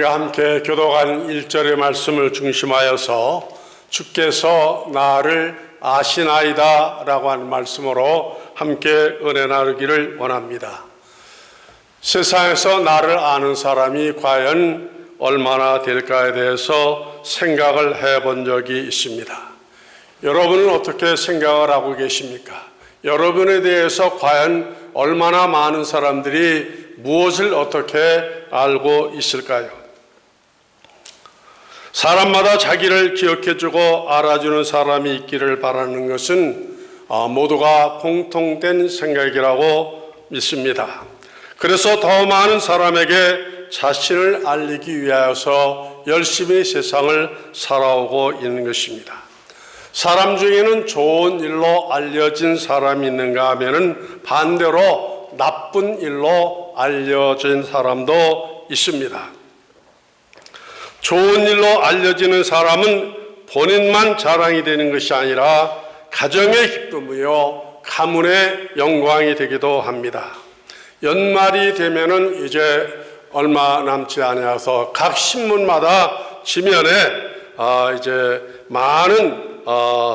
우리가 함께 교도관 1절의 말씀을 중심하여서 주께서 나를 아시나이다 라고 하는 말씀으로 함께 은혜 나누기를 원합니다. 세상에서 나를 아는 사람이 과연 얼마나 될까에 대해서 생각을 해본 적이 있습니다. 여러분은 어떻게 생각을 하고 계십니까? 여러분에 대해서 과연 얼마나 많은 사람들이 무엇을 어떻게 알고 있을까요? 사람마다 자기를 기억해주고 알아주는 사람이 있기를 바라는 것은 모두가 공통된 생각이라고 믿습니다. 그래서 더 많은 사람에게 자신을 알리기 위하여서 열심히 세상을 살아오고 있는 것입니다. 사람 중에는 좋은 일로 알려진 사람이 있는가 하면은 반대로 나쁜 일로 알려진 사람도 있습니다. 좋은 일로 알려지는 사람은 본인만 자랑이 되는 것이 아니라 가정의 기쁨이요 가문의 영광이 되기도 합니다. 연말이 되면은 이제 얼마 남지 않아서 각 신문마다 지면에 이제 많은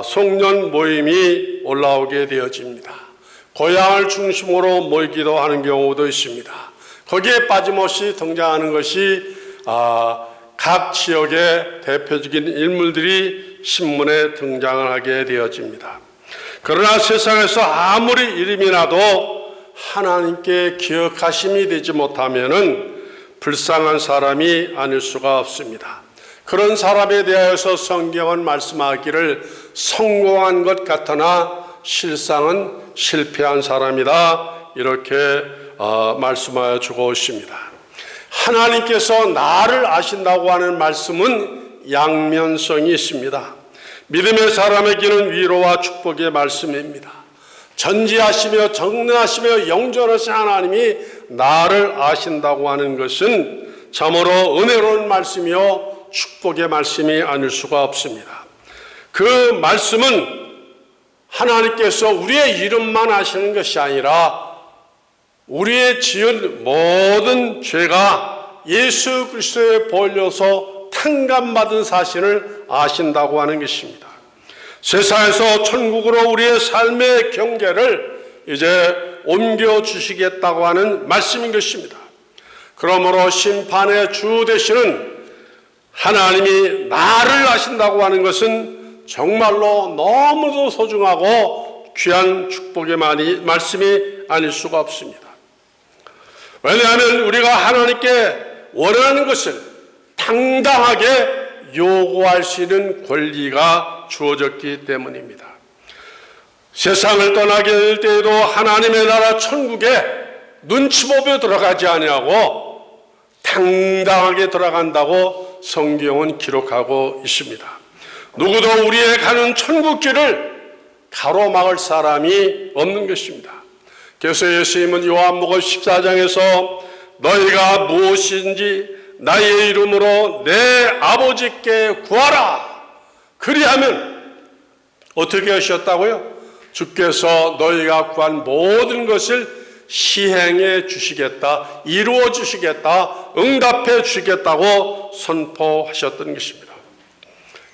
송년 모임이 올라오게 되어집니다. 고향을 중심으로 모이기도 하는 경우도 있습니다. 거기에 빠짐없이 등장하는 것이 각 지역의 대표적인 인물들이 신문에 등장을 하게 되어집니다. 그러나 세상에서 아무리 이름이 나도 하나님께 기억하심이 되지 못하면은 불쌍한 사람이 아닐 수가 없습니다. 그런 사람에 대하여서 성경은 말씀하기를 성공한 것 같으나 실상은 실패한 사람이다 이렇게 말씀하여 주고 있습니다. 하나님께서 나를 아신다고 하는 말씀은 양면성이 있습니다. 믿음의 사람에게는 위로와 축복의 말씀입니다. 전지하시며 전능하시며 영존하신 하나님이 나를 아신다고 하는 것은 참으로 은혜로운 말씀이요 축복의 말씀이 아닐 수가 없습니다. 그 말씀은 하나님께서 우리의 이름만 아시는 것이 아니라 우리의 지은 모든 죄가 예수 그리스도에 보일려서 탕감받은 사실을 아신다고 하는 것입니다. 세상에서 천국으로 우리의 삶의 경계를 이제 옮겨주시겠다고 하는 말씀인 것입니다. 그러므로 심판의 주 되시는 하나님이 나를 아신다고 하는 것은 정말로 너무도 소중하고 귀한 축복의 말씀이 아닐 수가 없습니다. 왜냐하면 우리가 하나님께 원하는 것을 당당하게 요구할 수 있는 권리가 주어졌기 때문입니다. 세상을 떠나게 될 때에도 하나님의 나라 천국에 눈치 보며 들어가지 아니하고 당당하게 들어간다고 성경은 기록하고 있습니다. 누구도 우리의 가는 천국길을 가로막을 사람이 없는 것입니다. 그래서 예수님은 요한복음 14장에서 너희가 무엇인지 나의 이름으로 내 아버지께 구하라 그리하면 어떻게 하셨다고요? 주께서 너희가 구한 모든 것을 시행해 주시겠다, 이루어 주시겠다, 응답해 주시겠다고 선포하셨던 것입니다.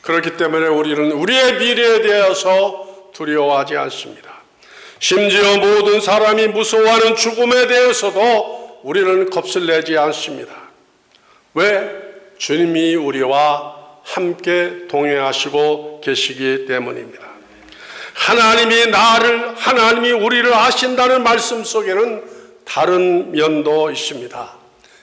그렇기 때문에 우리는 우리의 미래에 대해서 두려워하지 않습니다. 심지어 모든 사람이 무서워하는 죽음에 대해서도 우리는 겁을 내지 않습니다. 왜? 주님이 우리와 함께 동행하시고 계시기 때문입니다. 하나님이 우리를 아신다는 말씀 속에는 다른 면도 있습니다.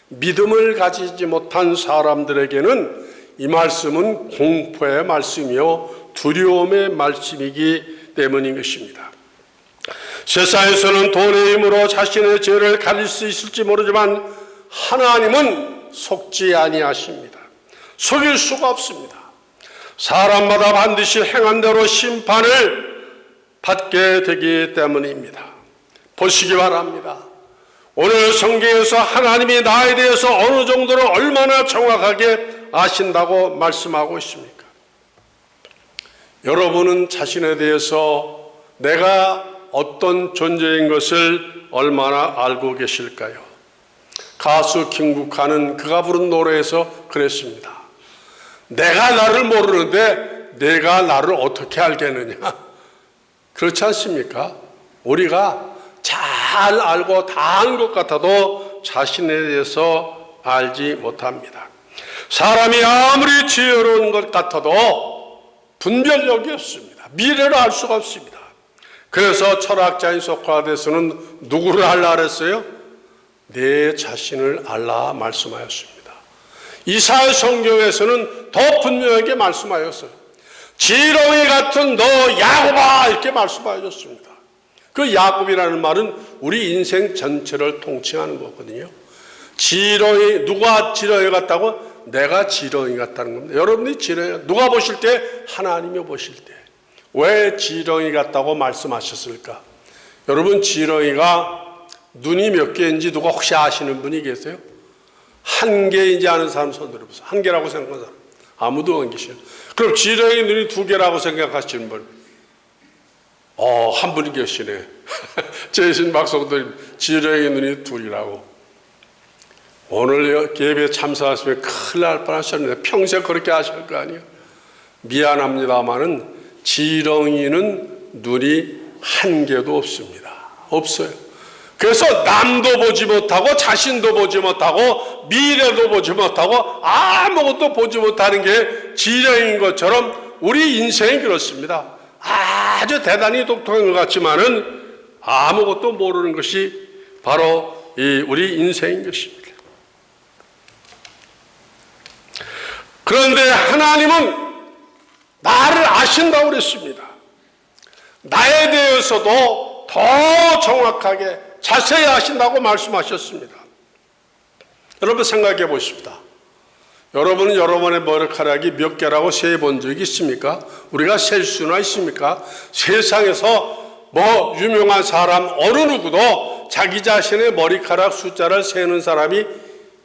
믿음을 가지지 못한 사람들에게는 이 말씀은 공포의 말씀이요 두려움의 말씀이기 때문인 것입니다. 세상에서는 돈의 힘으로 자신의 죄를 가릴 수 있을지 모르지만 하나님은 속지 아니하십니다. 속일 수가 없습니다. 사람마다 반드시 행한 대로 심판을 받게 되기 때문입니다. 보시기 바랍니다. 오늘 성경에서 하나님이 나에 대해서 어느 정도로 얼마나 정확하게 아신다고 말씀하고 있습니까? 여러분은 자신에 대해서 내가 어떤 존재인 것을 얼마나 알고 계실까요? 가수 김국환은 그가 부른 노래에서 그랬습니다. 내가 나를 모르는데 내가 나를 어떻게 알겠느냐. 그렇지 않습니까? 우리가 잘 알고 다 아는 것 같아도 자신에 대해서 알지 못합니다. 사람이 아무리 지혜로운 것 같아도 분별력이 없습니다. 미래를 알 수가 없습니다. 그래서 철학자인 소크라테스는 누구를 알라 그랬어요? 내 자신을 알라 말씀하였습니다. 이사야 성경에서는 더 분명하게 말씀하였어요. 지렁이 같은 너 야곱아 이렇게 말씀하셨습니다. 그 야곱이라는 말은 우리 인생 전체를 통칭하는 거거든요. 지렁이, 누가 지렁이 같다고? 내가 지렁이 같다는 겁니다. 여러분이 지렁이, 누가 보실 때? 하나님이 보실 때. 왜 지렁이 같다고 말씀하셨을까? 여러분, 지렁이가 눈이 몇 개인지 누가 혹시 아시는 분이 계세요? 한 개인지 아는 사람 손 들어보세요. 한 개라고 생각하는 사람 아무도 안 계셔요. 그럼 지렁이 눈이 두 개라고 생각하시는 분? 한 분이 계시네. 제신 박성도님, 지렁이 눈이 둘이라고. 오늘 예배에 참석하시면 큰일 날 뻔하셨는데 평생 그렇게 하실 거 아니에요? 미안합니다마는 지렁이는 눈이 한 개도 없습니다. 없어요. 그래서 남도 보지 못하고 자신도 보지 못하고 미래도 보지 못하고 아무것도 보지 못하는 게 지렁이인 것처럼 우리 인생이 그렇습니다. 아주 대단히 똑똑한 것 같지만은 아무것도 모르는 것이 바로 이 우리 인생인 것입니다. 그런데 하나님은 나를 아신다고 그랬습니다. 나에 대해서도 더 정확하게 자세히 아신다고 말씀하셨습니다. 여러분 생각해 보십시다. 여러분은 여러분의 머리카락이 몇 개라고 세본 적이 있습니까? 우리가 셀 수나 있습니까? 세상에서 뭐 유명한 사람 어느 누구도 자기 자신의 머리카락 숫자를 세는 사람이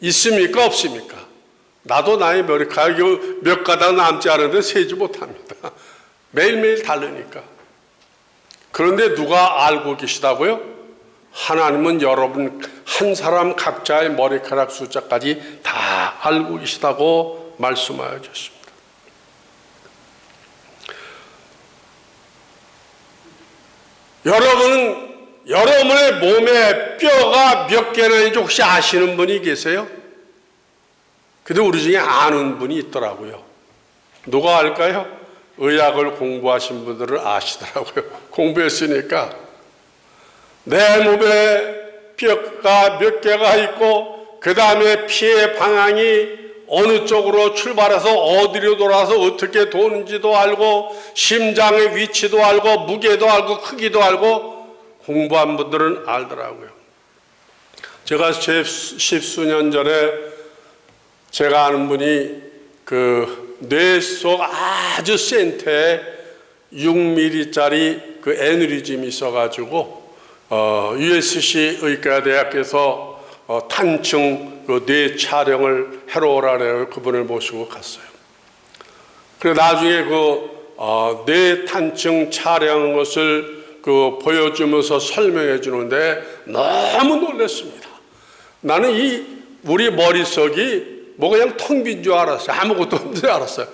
있습니까? 없습니까? 나도 나의 머리카락이 몇 가닥 남지 않은데 세지 못합니다. 매일매일 다르니까. 그런데 누가 알고 계시다고요? 하나님은 여러분 한 사람 각자의 머리카락 숫자까지 다 알고 계시다고 말씀하여 주셨습니다. 여러분은 여러분의 몸에 뼈가 몇 개나 있는지 혹시 아시는 분이 계세요? 근데 우리 중에 아는 분이 있더라고요. 누가 알까요? 의학을 공부하신 분들은 아시더라고요. 공부했으니까. 내 몸에 뼈가 몇 개가 있고 그 다음에 피의 방향이 어느 쪽으로 출발해서 어디로 돌아서 어떻게 도는지도 알고 심장의 위치도 알고 무게도 알고 크기도 알고 공부한 분들은 알더라고요. 제가 십수년 전에 제가 아는 분이 그 뇌 속 아주 센터에 6mm짜리 그 애누리즘이 있어가지고 USC 의과대학에서 탄층 그 뇌 촬영을 해러 오라고 그분을 모시고 갔어요. 그래 나중에 그 뇌 탄층 촬영한 것을 그 보여주면서 설명해 주는데 너무 놀랐습니다. 나는 이 우리 머릿속이 뭐 그냥 텅 빈 줄 알았어요. 아무것도 없는 줄 알았어요.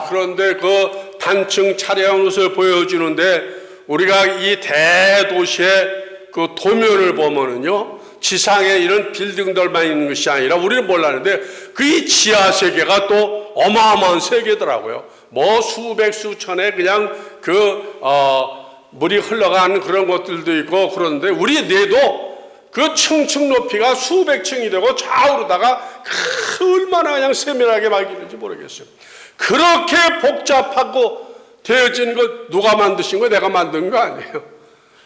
그런데 그 단층 촬영한 것을 보여주는데 우리가 이 대도시의 그 도면을 보면은요, 지상에 이런 빌딩들만 있는 것이 아니라 우리는 몰랐는데 그 이 지하 세계가 또 어마어마한 세계더라고요. 뭐 수백 수천에 그냥 그 물이 흘러가는 그런 것들도 있고 그런데 우리 뇌도 그 층층 높이가 수백 층이 되고 좌우로다가 얼마나 그냥 세밀하게 막 있는지 모르겠어요. 그렇게 복잡하고 되어진 것 누가 만드신 거? 내가 만든 거 아니에요.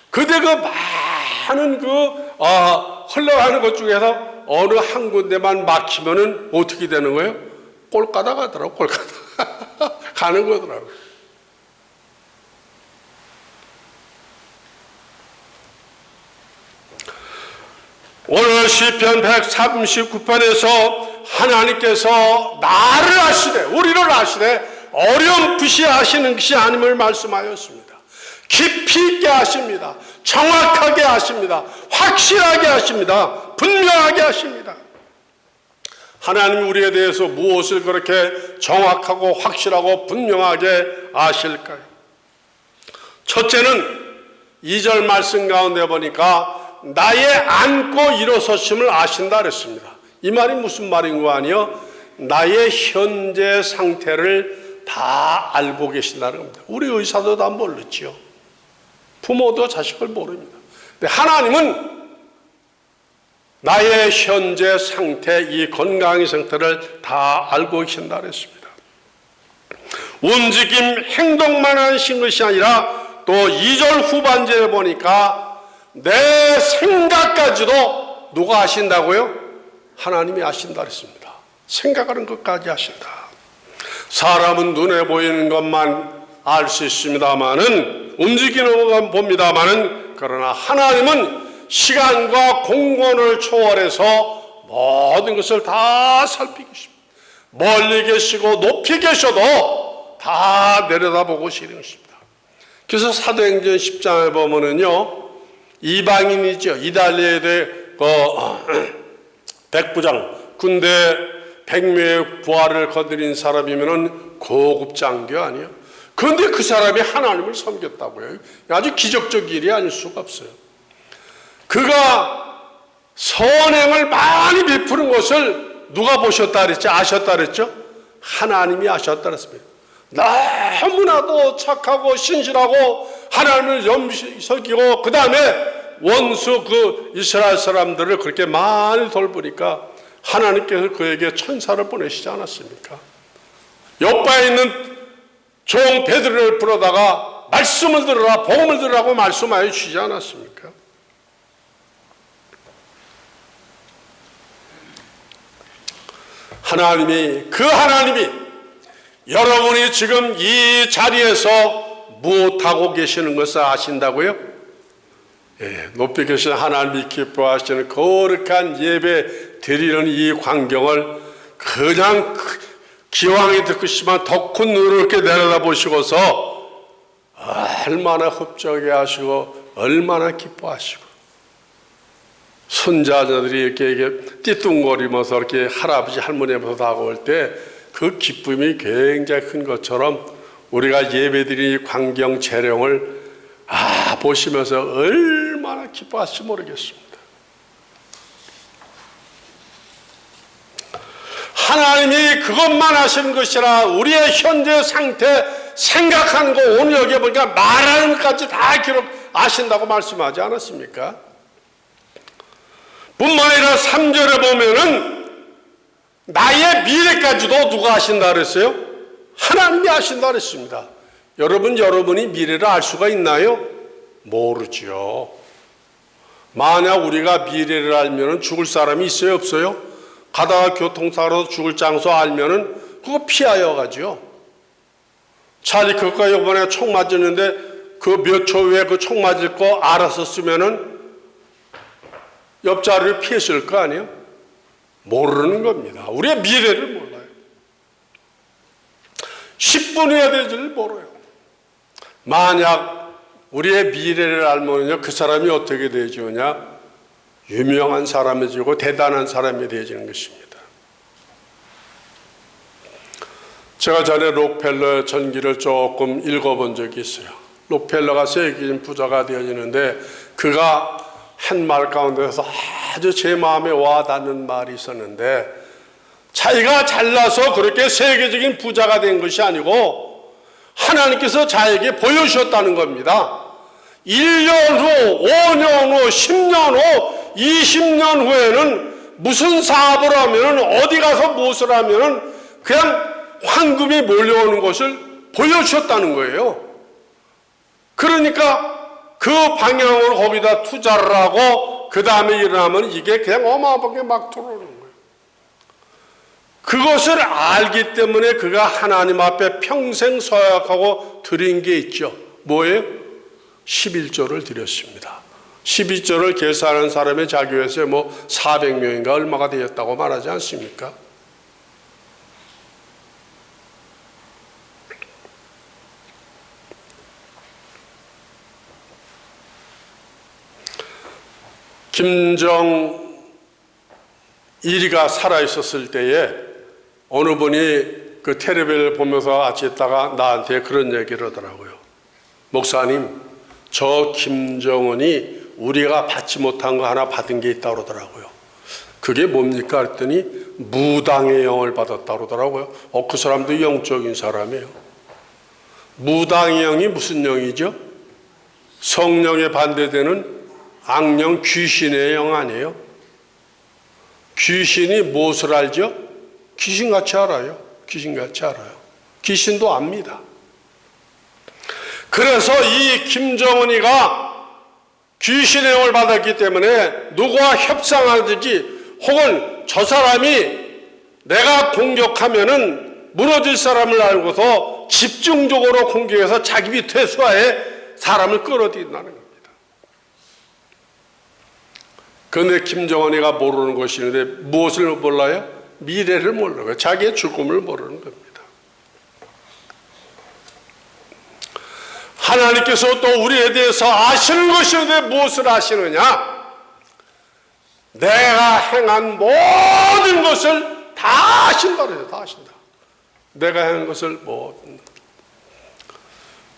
그때 그 많은 그 흘러가는 것 중에서 어느 한 군데만 막히면은 어떻게 되는 거예요? 꼴까다 가더라고. 꼴까다 가는 거더라고. 오늘 시편 139편에서 하나님께서 나를 아시되 우리를 아시되 어렴풋이 아시는 것이 아님을 말씀하였습니다. 깊이 있게 아십니다. 정확하게 아십니다. 확실하게 아십니다. 분명하게 하십니다. 하나님 우리에 대해서 무엇을 그렇게 정확하고 확실하고 분명하게 아실까요? 첫째는 2절 말씀 가운데 보니까 나의 앉고 일어서심을 아신다 그랬습니다. 이 말이 무슨 말인 거 아니요? 나의 현재 상태를 다 알고 계신다는 겁니다. 우리 의사도 다 모르지요. 부모도 자식을 모릅니다. 근데 하나님은 나의 현재 상태, 이 건강의 상태를 다 알고 계신다 그랬습니다. 움직임, 행동만 하신 것이 아니라 또 2절 후반절에 보니까 내 생각까지도 누가 아신다고요? 하나님이 아신다 그랬습니다. 생각하는 것까지 아신다. 사람은 눈에 보이는 것만 알 수 있습니다만은, 움직이는 것만 봅니다만은, 그러나 하나님은 시간과 공간을 초월해서 모든 것을 다 살피고 계십니다. 멀리 계시고 높이 계셔도 다 내려다보고 계시는 것입니다. 그래서 사도행전 10장에 보면은요, 이방인이죠. 이달리아의 백부장, 군대 100명의 부하를 거느린 사람이면은 고급 장교 아니에요. 그런데 그 사람이 하나님을 섬겼다고요. 아주 기적적 일이 아닐 수가 없어요. 그가 선행을 많이 베푸는 것을 누가 보셨다 그랬죠? 아셨다 그랬죠? 하나님이 아셨다 그랬습니다. 너무나도 착하고 신실하고 하나님을 섬기고 그 다음에 원수 그 이스라엘 사람들을 그렇게 많이 돌보니까 하나님께서 그에게 천사를 보내시지 않았습니까? 옆에 있는 종 베드로를 불러다가 말씀을 들으라, 복음을 들으라고 말씀하여 주지 않았습니까? 그 하나님이 여러분이 지금 이 자리에서 무엇하고 계시는 것을 아신다고요? 예, 높이 계신 하나님이 기뻐하시는 거룩한 예배 드리는 이 광경을 그냥 기왕이 듣고 싶지만 더 큰 눈으로 이렇게 내려다보시고서 얼마나 흡족해 하시고 얼마나 기뻐하시고 손자들이 이렇게 띠뚱거리면서 이렇게 할아버지 할머니 앞에서 다가올 때 그 기쁨이 굉장히 큰 것처럼 우리가 예배드린 광경 재령을 보시면서 얼마나 기뻐하실지 모르겠습니다. 하나님이 그것만 하시는 것이라 우리의 현재 상태 생각하는 거 오늘 여기 보니까 말하는 것까지 다 아신다고 말씀하지 않았습니까? 뿐만 아니라 3절에 보면은 나의 미래까지도 누가 아신다 그랬어요? 하나님이 아신다 그랬습니다. 여러분이 미래를 알 수가 있나요? 모르죠. 만약 우리가 미래를 알면은 죽을 사람이 있어요, 없어요? 가다가 교통사고로 죽을 장소 알면은 그거 피하여 가죠. 차라리 그거 이번에 총 맞았는데 그 몇 초 후에 그 총 맞을 거 알았었으면은 옆자리를 피했을 거 아니에요? 모르는 겁니다. 우리의 미래를 몰라요. 10분 후에 될지를 모르요. 만약 우리의 미래를 알면요, 그 사람이 어떻게 되지냐? 유명한 사람이 되고 대단한 사람이 되어지는 것입니다. 제가 전에 록펠러 전기를 조금 읽어본 적이 있어요. 록펠러가 세계적인 부자가 되어지는데 그가 한 말 가운데서 아주 제 마음에 와닿는 말이 있었는데, 자기가 잘나서 그렇게 세계적인 부자가 된 것이 아니고 하나님께서 자에게 보여주셨다는 겁니다. 1년 후, 5년 후, 10년 후, 20년 후에는 무슨 사업을 하면 어디 가서 무엇을 하면 그냥 황금이 몰려오는 것을 보여주셨다는 거예요. 그러니까 그 방향으로 거기다 투자를 하고 그 다음에 일어나면 이게 그냥 어마어마하게 막 들어오는 거예요. 그것을 알기 때문에 그가 하나님 앞에 평생 서약하고 드린 게 있죠. 뭐예요? 11조를 드렸습니다. 12조를 계산하는 사람의 자교에서 400명인가 얼마가 되었다고 말하지 않습니까? 김정일 이리가 살아있었을 때에 어느 분이 그 텔레비를 보면서 같이 있다가 나한테 그런 얘기를 하더라고요. 목사님, 저 김정은이 우리가 받지 못한 거 하나 받은 게 있다고 그러더라고요. 그게 뭡니까? 그랬더니 무당의 영을 받았다고 그러더라고요. 그 사람도 영적인 사람이에요. 무당의 영이 무슨 영이죠? 성령에 반대되는 악령, 귀신의 영 아니에요? 귀신이 무엇을 알죠? 귀신같이 알아요. 귀신같이 알아요. 귀신도 압니다. 그래서 이 김정은이가 귀신의 영을 받았기 때문에 누구와 협상하든지 혹은 저 사람이 내가 공격하면은 무너질 사람을 알고서 집중적으로 공격해서 자기 퇴수하에 사람을 끌어들인다는 겁니다. 그런데 김정은이가 모르는 것이 있는데 무엇을 몰라요? 미래를 모르는 거예요. 자기의 죽음을 모르는 겁니다. 하나님께서 또 우리에 대해서 아시는 것이 있는데 무엇을 아시느냐? 내가 행한 모든 것을 다 아신다 그래요. 다 아신다. 내가 행한 것을 모든.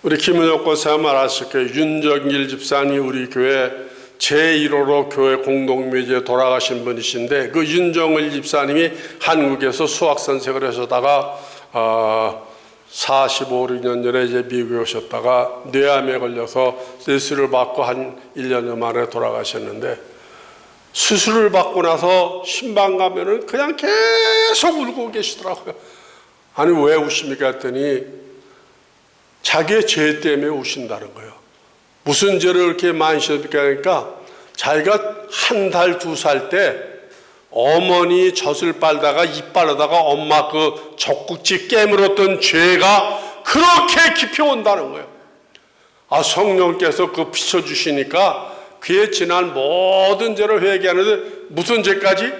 우리 김은혁 권사 말하실 거예요. 윤정길 집사님이 우리 교회 제1호로 교회 공동묘지에 돌아가신 분이신데 그 윤정일 집사님이 한국에서 수학선생을 하셨다가 45, 6년 전에 이제 미국에 오셨다가 뇌암에 걸려서 수술을 받고 한 1년 만에 돌아가셨는데 수술을 받고 나서 신방 가면은 그냥 계속 울고 계시더라고요. 아니 왜 우십니까 했더니 자기의 죄 때문에 우신다는 거예요. 무슨 죄를 그렇게 많이 지었습니까? 그러니까 자기가 1달, 2살 때 어머니 젖을 빨다가 이빨에다가 엄마 그 젖꼭지 깨물었던 죄가 그렇게 깊이 온다는 거예요. 성령께서 그 비춰주시니까 그의 지난 모든 죄를 회개하는데 무슨 죄까지?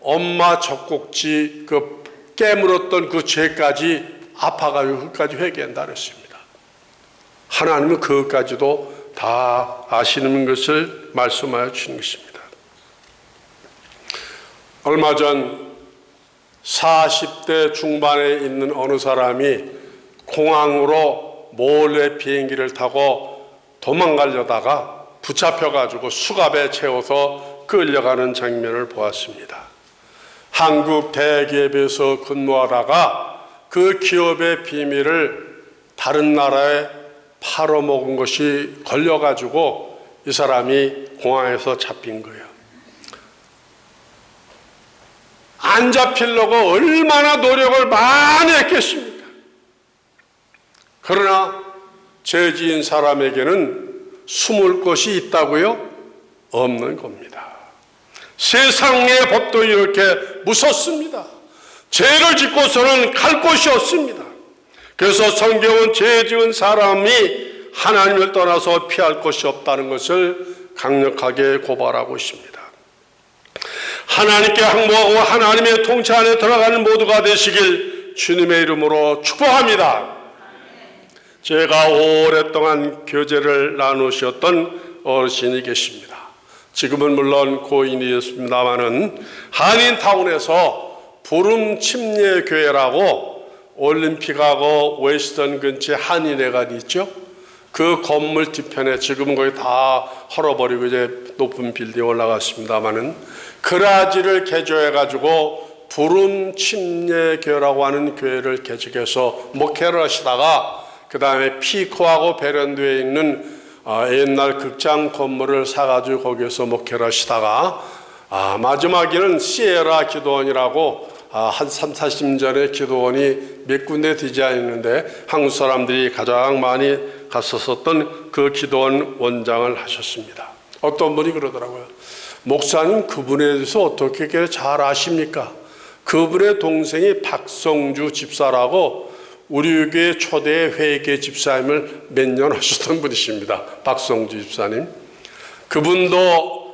엄마 젖꼭지 그 깨물었던 그 죄까지 아파가지고 그까지 회개한다 그랬습니다. 하나님은 그것까지도 다 아시는 것을 말씀하여 주신 것입니다. 얼마 전 40대 중반에 있는 어느 사람이 공항으로 몰래 비행기를 타고 도망가려다가 붙잡혀가지고 수갑에 채워서 끌려가는 장면을 보았습니다. 한국 대기업에서 근무하다가 그 기업의 비밀을 다른 나라에 팔아먹은 것이 걸려가지고 이 사람이 공항에서 잡힌 거예요. 안 잡히려고 얼마나 노력을 많이 했겠습니까? 그러나 죄 지은 사람에게는 숨을 곳이 있다고요? 없는 겁니다. 세상의 법도 이렇게 무섭습니다. 죄를 짓고서는 갈 곳이 없습니다. 그래서 성경은 죄 지은 사람이 하나님을 떠나서 피할 곳이 없다는 것을 강력하게 고발하고 있습니다. 하나님께 항복하고 하나님의 통치 안에 들어가는 모두가 되시길 주님의 이름으로 축복합니다. 제가 오랫동안 교제를 나누셨던 어르신이 계십니다. 지금은 물론 고인이 되었습니다마는 한인타운에서 부름 침례교회라고 올림픽하고 웨스턴 근처에 한인회관이 있죠. 그 건물 뒤편에 지금은 거의 다 헐어버리고 이제 높은 빌딩 올라갔습니다마는 그라지를 개조해가지고 부름 침례교회라고 하는 교회를 개척해서 목회를 하시다가 그 다음에 피코하고 베란드에 있는 옛날 극장 건물을 사가지고 거기에서 목회를 하시다가 마지막에는 시에라 기도원이라고 한 3, 40년 전에 기도원이 몇 군데 디자인했는데 한국 사람들이 가장 많이 갔었던 그 기도원 원장을 하셨습니다. 어떤 분이 그러더라고요. 목사님 그분에 대해서 어떻게 잘 아십니까? 그분의 동생이 박성주 집사라고 우리 교회 초대 회계 집사님을 몇 년 하셨던 분이십니다. 박성주 집사님. 그분도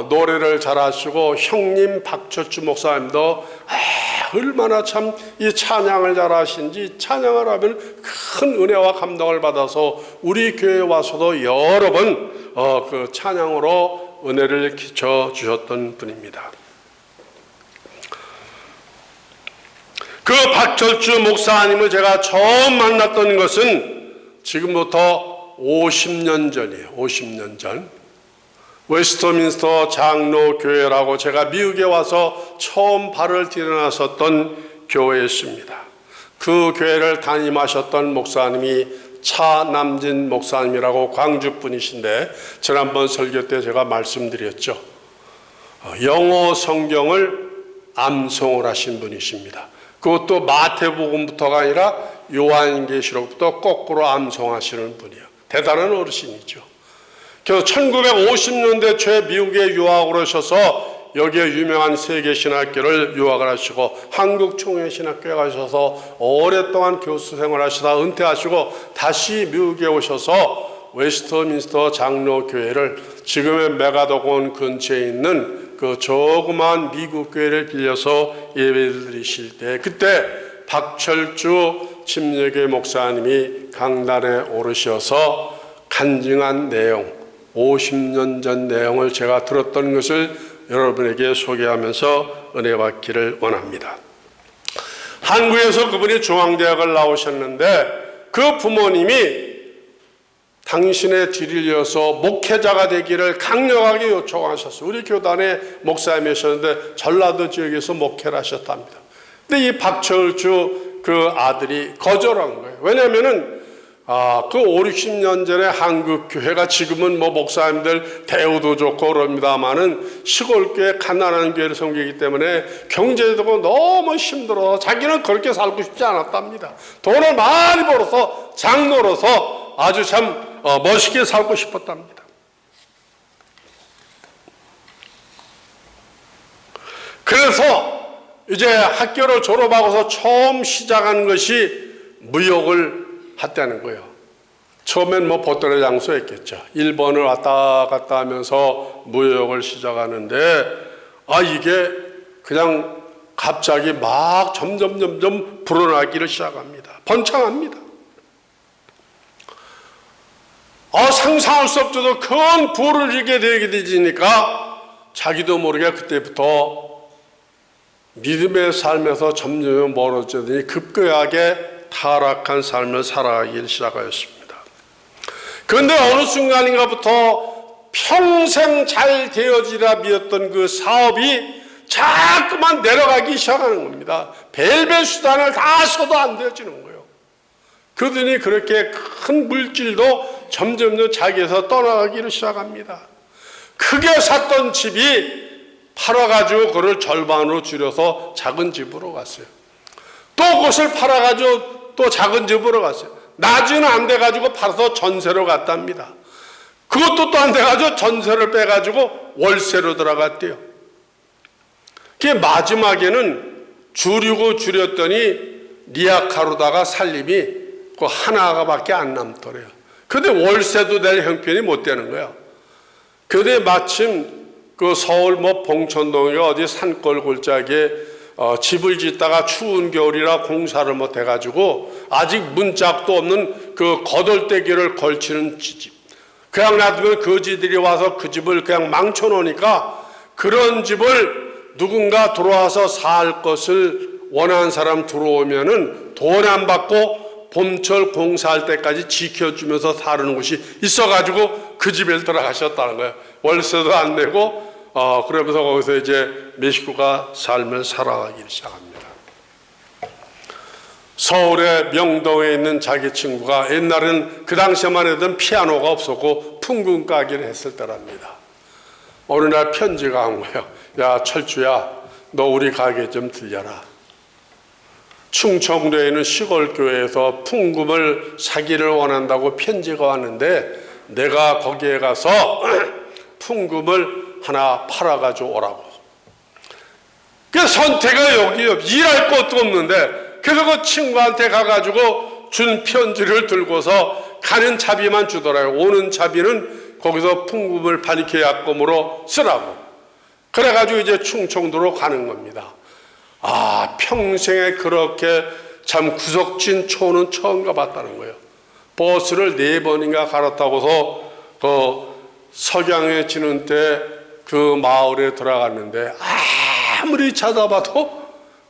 노래를 잘하시고 형님 박철주 목사님도 얼마나 참 이 찬양을 잘하신지 찬양을 하면 큰 은혜와 감동을 받아서 우리 교회에 와서도 여러 번 그 찬양으로 은혜를 끼쳐 주셨던 분입니다. 그 박철주 목사님을 제가 처음 만났던 것은 지금부터 50년 전이에요. 50년 전. 웨스트민스터 장로교회라고 제가 미국에 와서 처음 발을 디뎌놨었던 교회였습니다. 그 교회를 담임하셨던 목사님이 차남진 목사님이라고 광주분이신데 지난번 설교 때 제가 말씀드렸죠. 영어 성경을 암송을 하신 분이십니다. 그것도 마태복음부터가 아니라 요한계시록부터 거꾸로 암송하시는 분이에요. 대단한 어르신이죠. 그래서 1950년대 초에 미국에 유학을 오셔서 여기에 유명한 세계신학교를 유학을 하시고 한국총회신학교에 가셔서 오랫동안 교수 생활하시다 은퇴하시고 다시 미국에 오셔서 웨스트민스터 장로교회를 지금의 메가도건 근처에 있는 그 조그만 미국 교회를 빌려서 예배를 드리실 때 그때 박철주 침례교회 목사님이 강단에 오르셔서 간증한 내용 50년 전 내용을 제가 들었던 것을 여러분에게 소개하면서 은혜 받기를 원합니다. 한국에서 그분이 중앙대학을 나오셨는데 그 부모님이 당신의 뒤를 이어서 목회자가 되기를 강력하게 요청하셨어요. 우리 교단의 목사님이셨는데 전라도 지역에서 목회를 하셨답니다. 근데 이 박철주 그 아들이 거절한 거예요. 왜냐하면은 그 5, 60년 전에 한국 교회가 지금은 뭐 목사님들 대우도 좋고 그럽니다만은 시골교회 가난한 교회를 섬기기 때문에 경제적으로 너무 힘들어 자기는 그렇게 살고 싶지 않았답니다. 돈을 많이 벌어서 장로로서 아주 참 멋있게 살고 싶었답니다. 그래서 이제 학교를 졸업하고서 처음 시작한 것이 무역을 했다는 거예요. 처음엔 뭐 보따리 장소였겠죠. 일본을 왔다 갔다 하면서 무역을 시작하는데 이게 그냥 갑자기 막 점점 불어나기를 시작합니다. 번창합니다. 상상할 수 없어도 큰 부를 이루게 되니까 자기도 모르게 그때부터 믿음의 삶에서 점점 멀어지더니 급격하게 타락한 삶을 살아가기 시작하였습니다. 그런데 어느 순간인가부터 평생 잘 되어지라 믿었던 그 사업이 자꾸만 내려가기 시작하는 겁니다. 벨벳 수단을 다 써도 안 되어지는 거예요. 그러더니 그렇게 큰 물질도 점점 자기에서 떠나가기를 시작합니다. 크게 샀던 집이 팔아가지고 그걸 절반으로 줄여서 작은 집으로 갔어요. 또 그것을 팔아가지고 또 작은 집으로 갔어요. 나중에는 안 돼가지고 팔아서 전세로 갔답니다. 그것도 또 안 돼가지고 전세를 빼가지고 월세로 들어갔대요. 그게 마지막에는 줄였더니 리아카로다가 살림이 그 하나가밖에 안 남더래요. 근데 월세도 낼 형편이 못 되는 거야. 그런데 마침 그 서울 뭐 봉천동에 어디 산골 골짜기에 집을 짓다가 추운 겨울이라 공사를 못 해가지고 아직 문짝도 없는 그 거덜대기를 걸치는 집. 그냥 놔두면 거지들이 와서 그 집을 그냥 망쳐놓으니까 그런 집을 누군가 들어와서 살 것을 원하는 사람 들어오면은 돈 안 받고 봄철 공사할 때까지 지켜주면서 사는 곳이 있어가지고 그 집에 들어가셨다는 거예요. 월세도 안 내고 그러면서 거기서 이제 몇 식구가 삶을 살아가기 시작합니다. 서울의 명동에 있는 자기 친구가 옛날에는 그 당시에만 해도 피아노가 없었고 풍금 가기를 했을 때랍니다. 어느 날 편지가 온 거예요. 야 철주야, 너 우리 가게 좀 들려라. 충청도에 있는 시골교회에서 풍금을 사기를 원한다고 편지가 왔는데 내가 거기에 가서 풍금을 하나 팔아가지고 오라고. 그 선택은 여기 일할 것도 없는데 그래서 그 친구한테 가가지고 준 편지를 들고서 가는 차비만 주더라고요. 오는 차비는 거기서 풍금을 파니 계약금으로 쓰라고. 그래가지고 이제 충청도로 가는 겁니다. 평생에 그렇게 참 구석진 초는 처음 가봤다는 거예요. 버스를 4번인가 갈아타고서 그 석양에 지는 때 그 마을에 들어갔는데 아무리 찾아봐도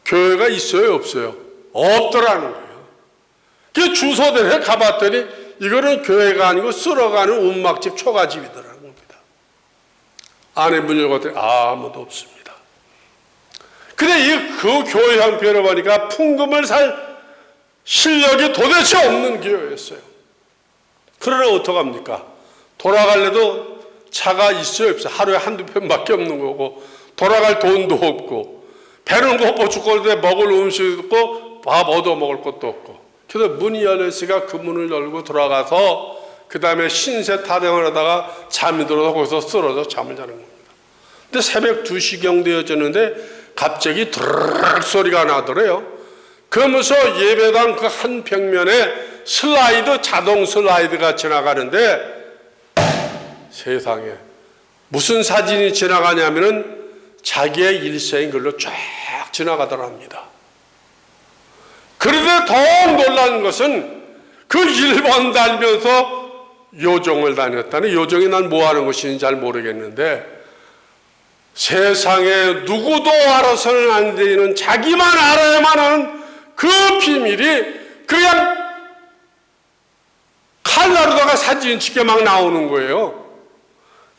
교회가 있어요 없어요? 없더라는 거예요. 그 주소대에 가봤더니 이거는 교회가 아니고 쓸어가는 운막집 초가집이더라는 겁니다. 안에 문 열었더니 아무도 없습니다. 근데 그 교회 형편을 보니까 풍금을 살 실력이 도대체 없는 교회였어요. 그러나 어떡합니까? 돌아갈래도 차가 있어요, 없어요? 하루에 한두 편밖에 없는 거고, 돌아갈 돈도 없고, 배는 고파 죽겠는데 먹을 음식도 없고, 밥 얻어 먹을 것도 없고. 그래서 문이 열렸으니까 그 문을 열고 들어가서 그 다음에 신세 타령을 하다가 잠이 들어서 거기서 쓰러져 잠을 자는 겁니다. 근데 새벽 2시경 되어졌는데 갑자기 드르륵 소리가 나더래요. 그러면서 예배당 그 한 벽면에 슬라이드, 자동 슬라이드가 지나가는데 세상에 무슨 사진이 지나가냐면은 자기의 일생이 글로 쫙 지나가더랍니다. 그런데 더 놀라는 것은 그 1번 다니면서 요정을 다녔다는, 요정이 난 뭐 하는 것인지 잘 모르겠는데 세상에 누구도 알아서는 안 되는 자기만 알아야만 하는 그 비밀이 그냥 칼라로다가 사진 찍게 막 나오는 거예요.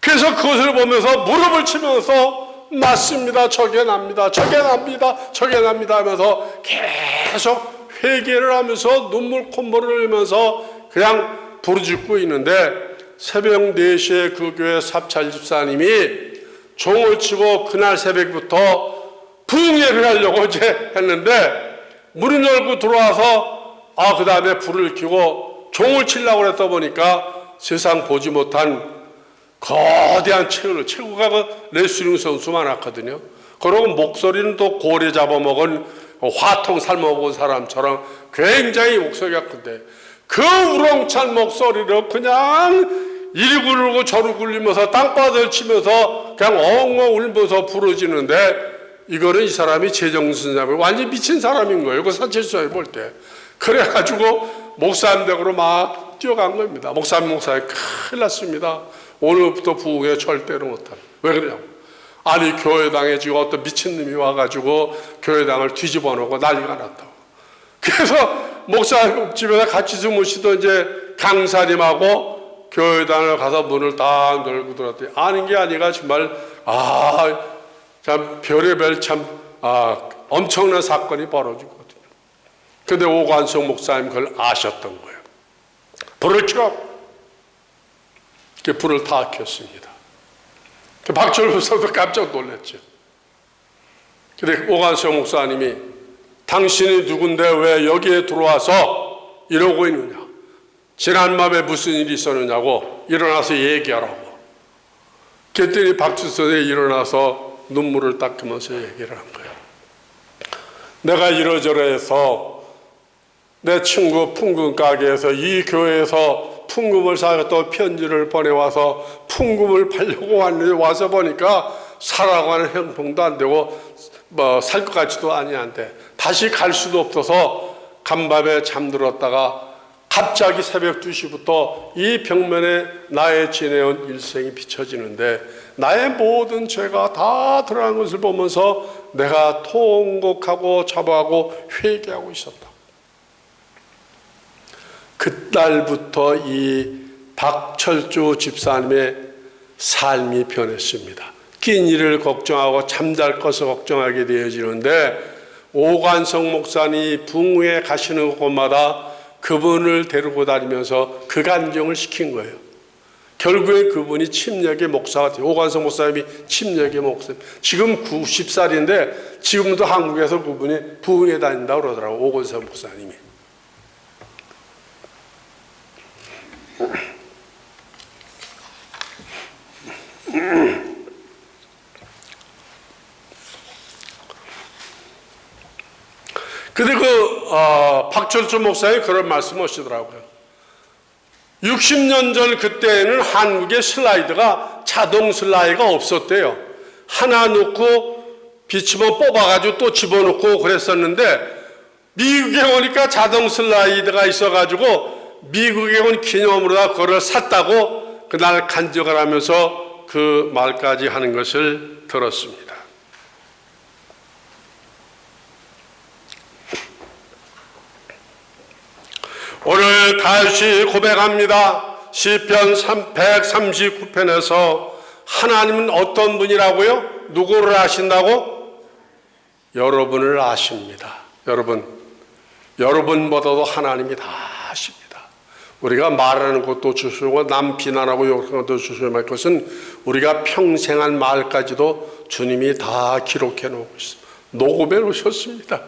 그래서 그것을 보면서 무릎을 치면서 맞습니다, 저게 납니다, 저게 납니다, 저게 납니다 하면서 계속 회개를 하면서 눈물 콧물을 흘리면서 그냥 부르짖고 있는데 새벽 4시에 그 교회 사찰 집사님이 종을 치고 그날 새벽부터 부흥회를 하려고 이제 했는데 문을 열고 들어와서 그 다음에 불을 켜고 종을 치려고 했다 보니까 세상 보지 못한 거대한 최고가 그 레슬링 선수 많았거든요. 그리고 목소리는 또 고래 잡아먹은 화통 삶아먹은 사람처럼 굉장히 목소리가 큰데 그 우렁찬 목소리로 그냥 이리 굴고 저리 굴리면서 땅바닥을 치면서 그냥 엉엉 울면서 부르짖는데 이거는 이 사람이 제정신사람이 완전히 미친 사람인 거예요. 그 사실서에 볼 때. 그래가지고 목사님 댁으로 막 뛰어간 겁니다. 목사님 큰일 났습니다. 오늘부터 부흥회 절대로 못한다. 왜 그러냐고. 아니 교회당에 지금 어떤 미친놈이 와가지고 교회당을 뒤집어 놓고 난리가 났다고. 그래서 목사님 집에서 같이 주무시던 이제 강사님하고 교회당을 가서 문을 딱 열고 들어왔더니 아는 게 아니라 정말 참 별의별 참 엄청난 사건이 벌어지거든요. 근데 오관성 목사님 그걸 아셨던 거예요. 불을 켜. 불을 다 켰습니다. 박철 목사도 깜짝 놀랐죠. 근데 오관성 목사님이 당신이 누군데 왜 여기에 들어와서 이러고 있느냐, 지난 밤에 무슨 일이 있었느냐고 일어나서 얘기하라고. 그랬더니 박철석이 일어나서 눈물을 닦으면서 얘기를 한 거예요. 내가 이러저러해서 내 친구 풍금 가게에서 이 교회에서 풍금을 사겠다고 편지를 보내와서 풍금을 팔려고 왔는데 와서 보니까 사라고 하는 형평도 안 되고 살 것 같지도 아니한데 다시 갈 수도 없어서 간밤에 잠들었다가 갑자기 새벽 2시부터 이 벽면에 나의 지내온 일생이 비춰지는데 나의 모든 죄가 다 드러난 것을 보면서 내가 통곡하고 자복하고 회개하고 있었다. 그날부터 이 박철주 집사님의 삶이 변했습니다. 낀 일을 걱정하고 잠잘 것을 걱정하게 되어지는데 오관성 목사님이 부흥회에 가시는 곳마다 그분을 데리고 다니면서 그 간증을 시킨 거예요. 결국에 그분이 침략의 목사가 돼요. 오관성 목사님이 침략의 목사님. 지금 90살인데 지금도 한국에서 그분이 부흥회 다닌다고 그러더라고요. 오관성 목사님이. 근데 박철수 목사님이 그런 말씀 하시더라고요. 60년 전 그때는 한국에 슬라이드가 자동 슬라이드가 없었대요. 하나 놓고 비치면 뽑아가지고 또 집어넣고 그랬었는데 미국에 오니까 자동 슬라이드가 있어가지고 미국에 온 기념으로 그걸 샀다고 그날 간증을 하면서 그 말까지 하는 것을 들었습니다. 오늘 다시 고백합니다. 시편 139편에서 하나님은 어떤 분이라고요? 누구를 아신다고? 여러분을 아십니다. 여러분보다도 하나님이 다 아십니다. 우리가 말하는 것도 주시고 남 비난하고 욕하는 것도 주시고 것은 우리가 평생 한 말까지도 주님이 다 기록해 놓고 있습니다. 녹음해 놓으셨습니다.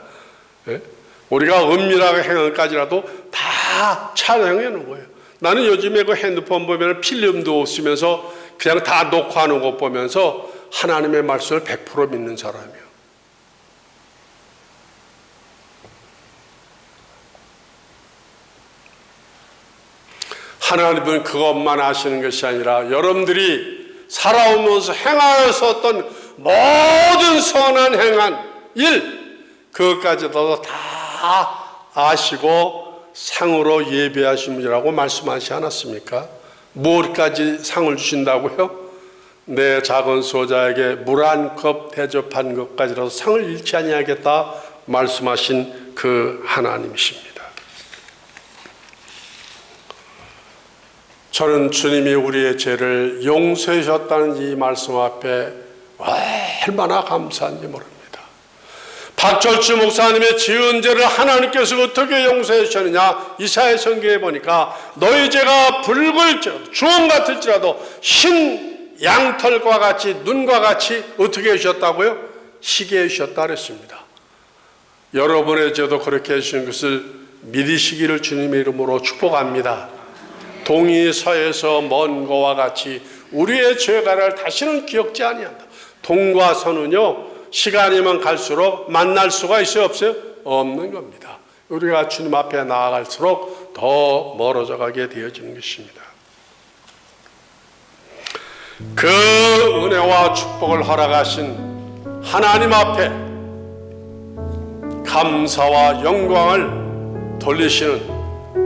예? 우리가 은밀하게 행한 것까지라도 다 촬영해 놓은 거예요. 나는 요즘에 그 핸드폰 보면 필름도 없으면서 그냥 다 녹화하는 것 보면서 하나님의 말씀을 100% 믿는 사람이에요. 하나님은 그것만 아시는 것이 아니라 여러분들이 살아오면서 행하였었던 모든 선한 행한 일, 그것까지도 다 아시고 상으로 예비하신 분이라고 말씀하지 않았습니까? 무엇까지 상을 주신다고요? 내 작은 소자에게 물 한 컵 대접한 것까지라도 상을 잃지 아니하겠다 말씀하신 그 하나님이십니다. 저는 주님이 우리의 죄를 용서해 주셨다는 이 말씀 앞에 얼마나 감사한지 모릅니다. 박철주 목사님의 지은 죄를 하나님께서 어떻게 용서해 주셨느냐, 이사야 성경에 보니까 너희 죄가 붉을지라도 주홍 같을지라도 흰 양털과 같이 눈과 같이 어떻게 해주셨다고요? 희게 해주셨다 그랬습니다. 여러분의 죄도 그렇게 해주신 것을 믿으시기를 주님의 이름으로 축복합니다. 동이 서에서 먼 거와 같이 우리의 죄가를 다시는 기억지 아니한다. 동과 서는요, 시간이면 갈수록 만날 수가 있어요, 없어요? 없는 겁니다. 우리가 주님 앞에 나아갈수록 더 멀어져 가게 되어지는 것입니다. 그 은혜와 축복을 허락하신 하나님 앞에 감사와 영광을 돌리시는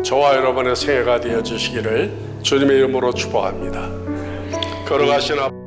저와 여러분의 생애가 되어주시기를 주님의 이름으로 축복합니다. 걸어가신 앞